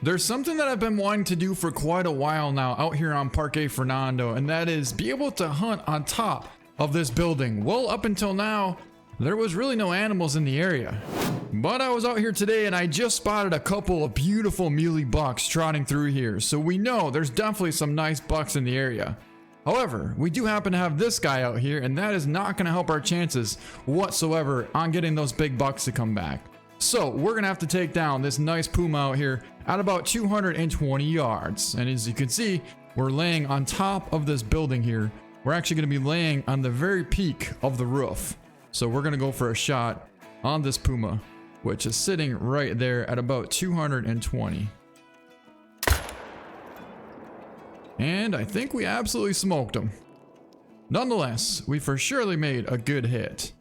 There's something that I've been wanting to do for quite a while now out here on Parque Fernando, and that is be able to hunt on top of this building. Well, up until now, there was really no animals in the area. But I was out here today and I just spotted a couple of beautiful muley bucks trotting through here, so we know there's definitely some nice bucks in the area. However, we do happen to have this guy out here, and that is not going to help our chances whatsoever on getting those big bucks to come back. So we're going to have to take down this nice puma out here at about 220 yards. And as you can see, we're laying on top of this building here. We're actually going to be laying on the very peak of the roof. So we're going to go for a shot on this puma, which is sitting right there at about 220. And I think we absolutely smoked him. Nonetheless, we for surely made a good hit.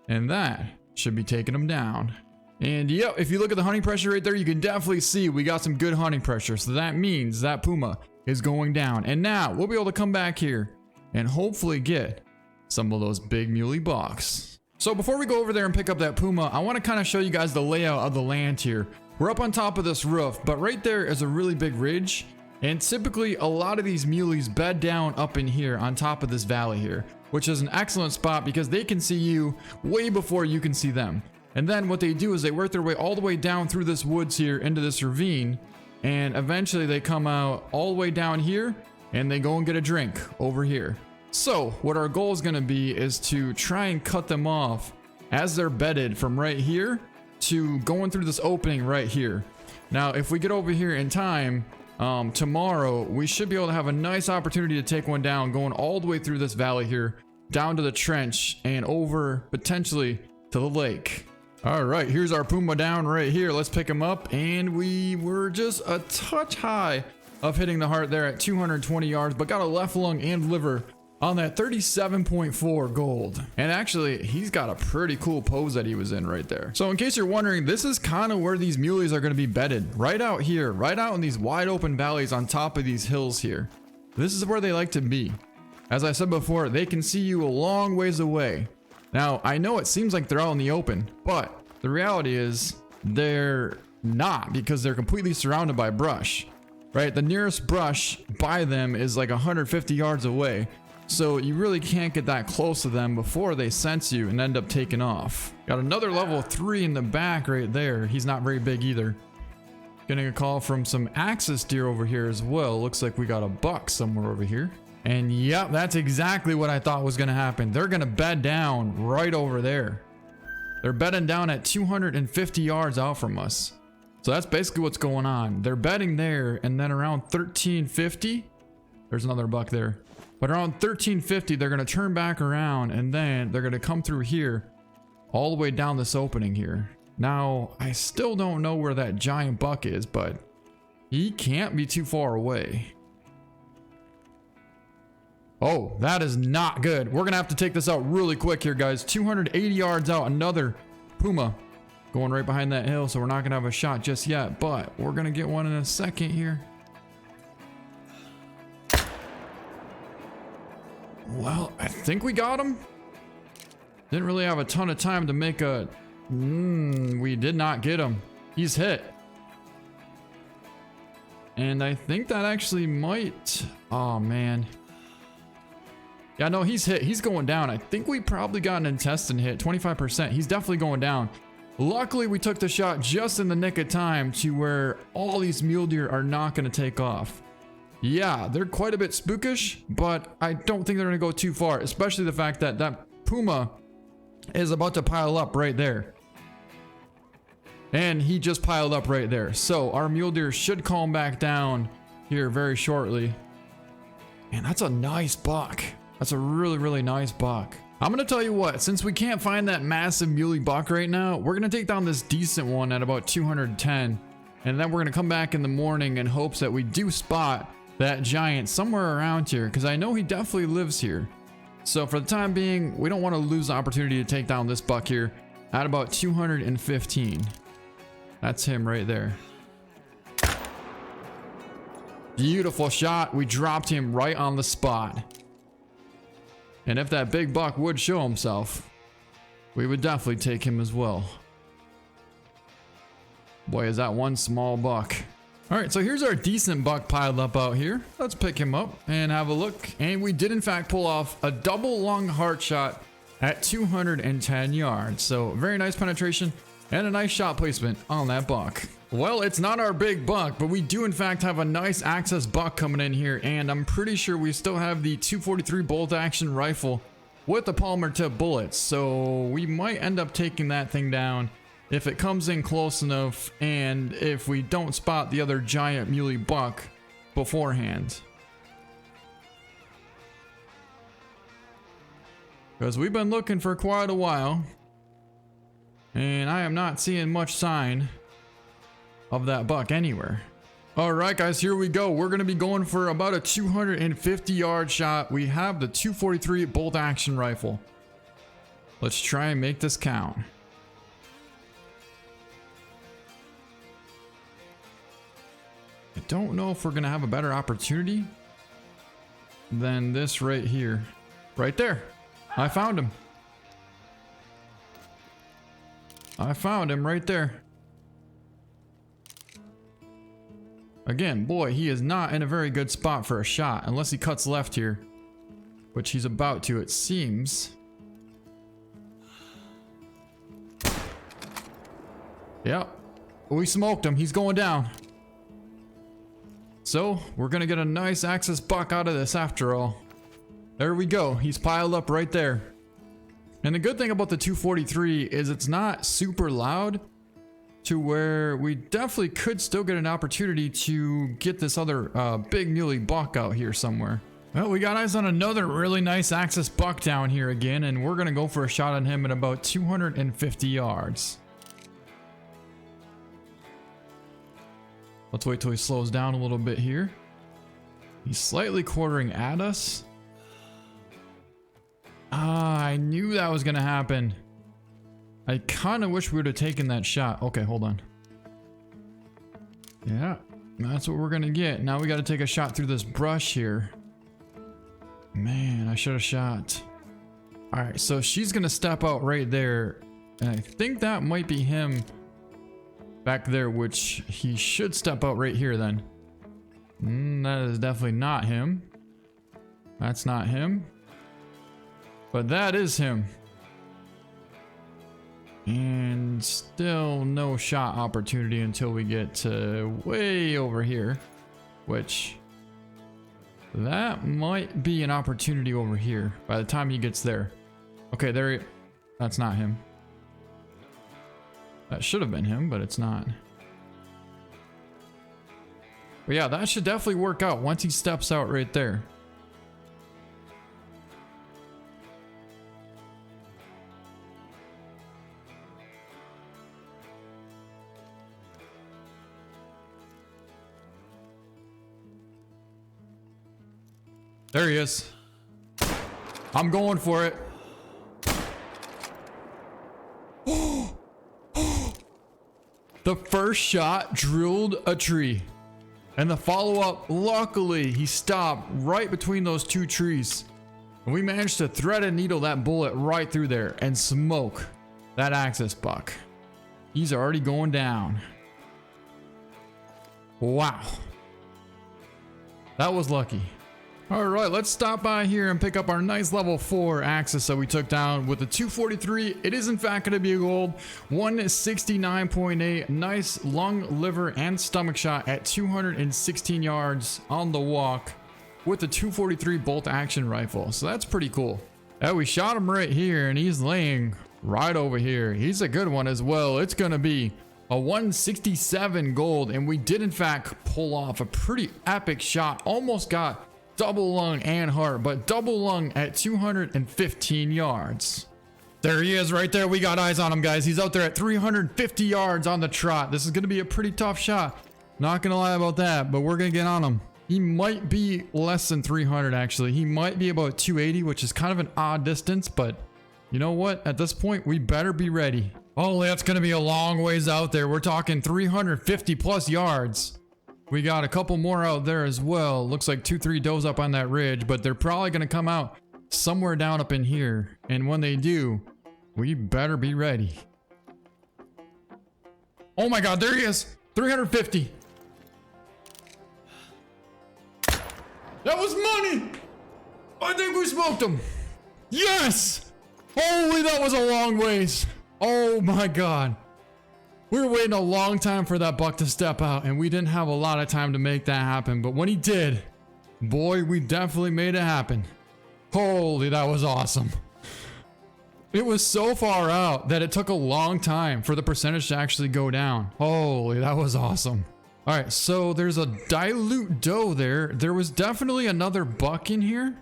And that should be taking him down. And yep, if you look at the hunting pressure right there, you can definitely see we got some good hunting pressure. So that means that puma is going down. And now we'll be able to come back here and hopefully get some of those big muley bucks. So before we go over there and pick up that puma, I want to kind of show you guys the layout of the land here. We're up on top of this roof, but right there is a really big ridge. And typically a lot of these muleys bed down up in here on top of this valley here, which is an excellent spot because they can see you way before you can see them. And then what they do is they work their way all the way down through this woods here into this ravine, and eventually they come out all the way down here and they go and get a drink over here. So what our goal is going to be is to try and cut them off as they're bedded from right here to going through this opening right here. Now if we get over here in time, tomorrow we should be able to have a nice opportunity to take one down going all the way through this valley here down to the trench and over potentially to the lake. All right, here's our puma down right here. Let's pick him up, and we were just a touch high of hitting the heart there at 220 yards, but got a left lung and liver on that 37.4 gold. And actually, he's got a pretty cool pose that he was in right there. So in case you're wondering, this is kind of where these muleys are going to be bedded, right out here, right out in these wide open valleys on top of these hills here. This is where they like to be. As I said before, they can see you a long ways away. Now, I know it seems like they're out in the open, but the reality is they're not, because they're completely surrounded by brush, right? The nearest brush by them is like 150 yards away. So you really can't get that close to them before they sense you and end up taking off. Got another level 3 in the back right there. He's not very big either. Getting a call from some Asus deer over here as well. Looks like we got a buck somewhere over here. And yep, that's exactly what I thought was going to happen. They're going to bed down right over there. They're bedding down at 250 yards out from us. So that's basically what's going on. They're bedding there, and then around 1350, there's another buck there. But around 1350, they're going to turn back around, and then they're going to come through here all the way down this opening here. Now, I still don't know where that giant buck is, but he can't be too far away. Oh, that is not good. We're going to have to take this out really quick here, guys. 280 yards out, another puma going right behind that hill, so we're not going to have a shot just yet, but we're going to get one in a second here. Well, I think we got him. Didn't really have a ton of time to make a... we did not get him. He's hit. And I think that actually might... Oh, man. Yeah, no, he's hit. He's going down. I think we probably got an intestine hit. 25%. He's definitely going down. Luckily, we took the shot just in the nick of time to where all these mule deer are not going to take off. Yeah, they're quite a bit spookish, but I don't think they're going to go too far, especially the fact that that puma is about to pile up right there. And he just piled up right there. So our mule deer should calm back down here very shortly. And that's a nice buck. That's a really, really nice buck. I'm going to tell you what, since we can't find that massive muley buck right now, we're going to take down this decent one at about 210. And then we're going to come back in the morning in hopes that we do spot that giant somewhere around here, because I know he definitely lives here. So for the time being, we don't want to lose the opportunity to take down this buck here at about 215. That's him right there. Beautiful shot. We dropped him right on the spot. And if that big buck would show himself, we would definitely take him as well. Boy, is that one small buck. All right, so here's our decent buck piled up out here. Let's pick him up and have a look. And we did in fact pull off a double lung heart shot at 210 yards. So very nice penetration and a nice shot placement on that buck. Well, it's not our big buck, but we do in fact have a nice access buck coming in here. And I'm pretty sure we still have the 243 bolt action rifle with the polymer tip bullets. So we might end up taking that thing down if it comes in close enough, and if we don't spot the other giant muley buck beforehand. Because we've been looking for quite a while, and I am not seeing much sign of that buck anywhere. Alright guys, here we go. We're going to be going for about a 250 yard shot. We have the 243 bolt action rifle. Let's try and make this count. I don't know if we're gonna have a better opportunity than this right here. Right there. I found him. I found him right there. Again, boy, he is not in a very good spot for a shot unless he cuts left here, which he's about to, it seems. Yep. We smoked him. He's going down. So, we're gonna get a nice access buck out of this after all. There we go. He's piled up right there. And the good thing about the 243 is it's not super loud to where we definitely could still get an opportunity to get this other big muley buck out here somewhere. Well, we got eyes on another really nice access buck down here again, and we're gonna go for a shot on him at about 250 yards. Let's wait till he slows down a little bit here. He's slightly quartering at us. Ah, I knew that was gonna happen. I kind of wish we would have taken that shot. Okay, hold on. Yeah, that's what we're gonna get. Now we gotta take a shot through this brush here. Man, I should have shot. All right, so she's gonna step out right there. And I think that might be him back there, which he should step out right here then. That is definitely not him. That's not him. But that is him. And still no shot opportunity until we get to way over here, which that might be an opportunity over here by the time he gets there. Okay, there that's not him. That should have been him, but it's not. But yeah, that should definitely work out once he steps out right there. There he is. I'm going for it. The first shot drilled a tree. And the follow-up, luckily, he stopped right between those two trees. And we managed to thread and needle that bullet right through there and smoke that access buck. He's already going down. Wow. That was lucky. All right, let's stop by here and pick up our nice level 4 Axis that we took down with the 243. It is in fact going to be a gold 169.8. Nice lung, liver, and stomach shot at 216 yards on the walk with the 243 bolt action rifle. So that's pretty cool. Yeah, we shot him right here and he's laying right over here. He's a good one as well. It's going to be a 167 gold, and we did in fact pull off a pretty epic shot. Almost got double lung and heart, but double lung at 215 yards. There he is right there. We got eyes on him, guys. He's out there at 350 yards on the trot. This is going to be a pretty tough shot. Not going to lie about that, but we're going to get on him. He might be less than 300 actually. He might be about 280, which is kind of an odd distance, but you know what? At this point, we better be ready. Oh, that's going to be a long ways out there. We're talking 350 plus yards. We got a couple more out there as well. Looks like 2-3 does up on that ridge, but they're probably going to come out somewhere down up in here. And when they do, we better be ready. Oh my God, there he is. 350. That was money. I think we smoked him. Yes. Holy, that was a long ways. Oh my God. We were waiting a long time for that buck to step out, and we didn't have a lot of time to make that happen. But when he did, boy, we definitely made it happen. Holy, that was awesome. It was so far out that it took a long time for the percentage to actually go down. Holy, that was awesome. All right, so there's a dilute doe there. There was definitely another buck in here.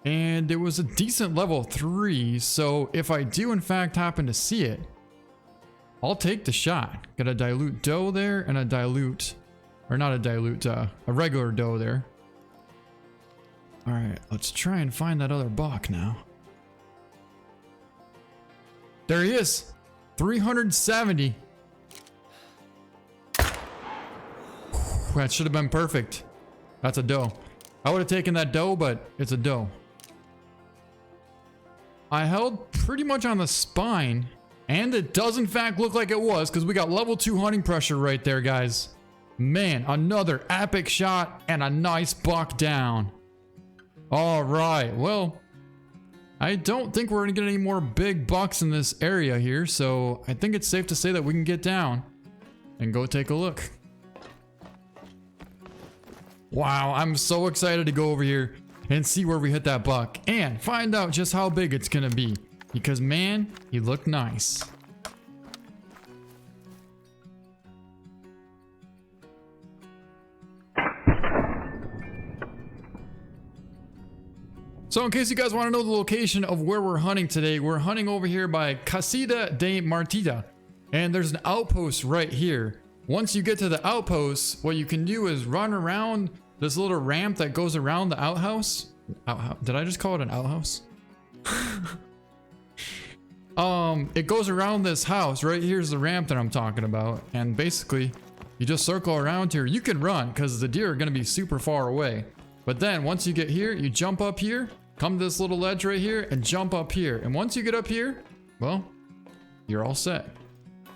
And it was a decent level 3. So if I do in fact happen to see it, I'll take the shot. Got a dilute doe there and a dilute, or not a dilute, a regular doe there. All right, let's try and find that other buck now. There he is, 370. That should have been perfect. That's a doe. I would have taken that doe, but it's a doe. I held pretty much on the spine, and it does in fact look like it was, because we got level 2 hunting pressure right there, guys. Man, another epic shot and a nice buck down. All right, well, I don't think we're gonna get any more big bucks in this area here, so I think it's safe to say that we can get down and go take a look. Wow, I'm so excited to go over here and see where we hit that buck and find out just how big it's gonna be, because man, he looked nice. So in case you guys want to know the location of where we're hunting today, we're hunting over here by Casita de Martida, and there's an outpost right here. Once you get to the outpost, what you can do is run around this little ramp that goes around the outhouse. Did I just call it an outhouse? It goes around this house. Right here's the ramp that I'm talking about, and basically you just circle around here. You can run because the deer are going to be super far away, but then once you get here, you jump up here, come to this little ledge right here, and jump up here. And once you get up here, well, you're all set.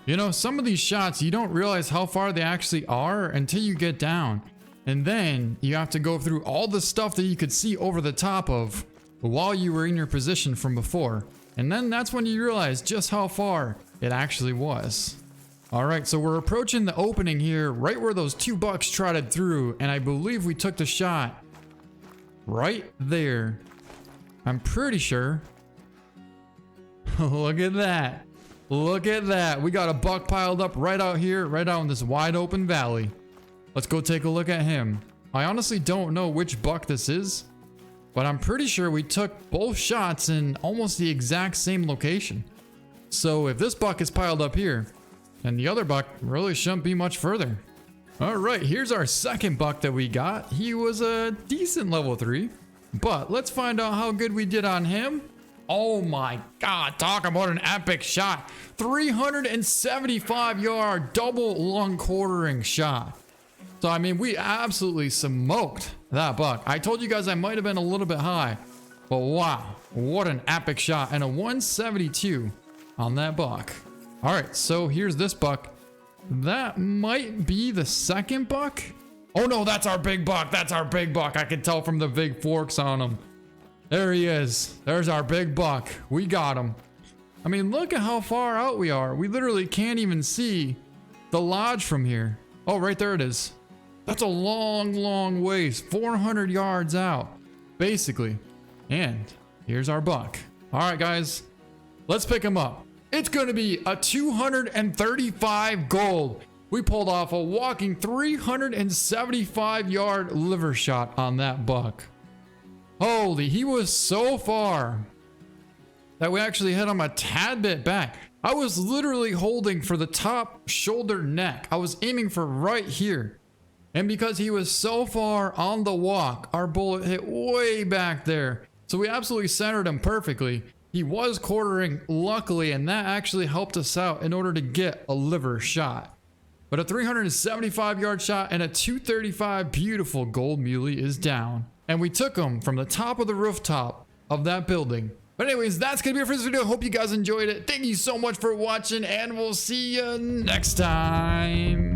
You know, some of these shots, you don't realize how far they actually are until you get down. And then you have to go through all the stuff that you could see over the top of while you were in your position from before. And then that's when you realize just how far it actually was. All right, so we're approaching the opening here, right where those 2 bucks trotted through. And I believe we took the shot right there. I'm pretty sure. Look at that. Look at that. We got a buck piled up right out here, right out in this wide open valley. Let's go take a look at him. I honestly don't know which buck this is, but I'm pretty sure we took both shots in almost the exact same location. So if this buck is piled up here, then the other buck really shouldn't be much further. All right, here's our second buck that we got. He was a decent level 3, but let's find out how good we did on him. Oh my God, talk about an epic shot. 375 yard double lung quartering shot. So, I mean, we absolutely smoked that buck. I told you guys I might have been a little bit high, but wow, what an epic shot. And a 172 on that buck. All right, so here's this buck. That might be the second buck. Oh no, that's our big buck. That's our big buck. I can tell from the big forks on him. There he is. There's our big buck. We got him. I mean, look at how far out we are. We literally can't even see the lodge from here. Oh, right there it is. That's a long, long ways. 400 yards out, basically. And here's our buck. All right, guys, let's pick him up. It's going to be a 235 gold. We pulled off a walking 375 yard liver shot on that buck. Holy, he was so far that we actually hit him a tad bit back. I was literally holding for the top shoulder neck. I was aiming for right here. And because he was so far on the walk, our bullet hit way back there. So we absolutely centered him perfectly. He was quartering, luckily, and that actually helped us out in order to get a liver shot. But a 375 yard shot and a 235 beautiful gold muley is down. And we took him from the top of the rooftop of that building. But anyways, that's gonna be it for this video. Hope you guys enjoyed it. Thank you so much for watching, and we'll see you next time.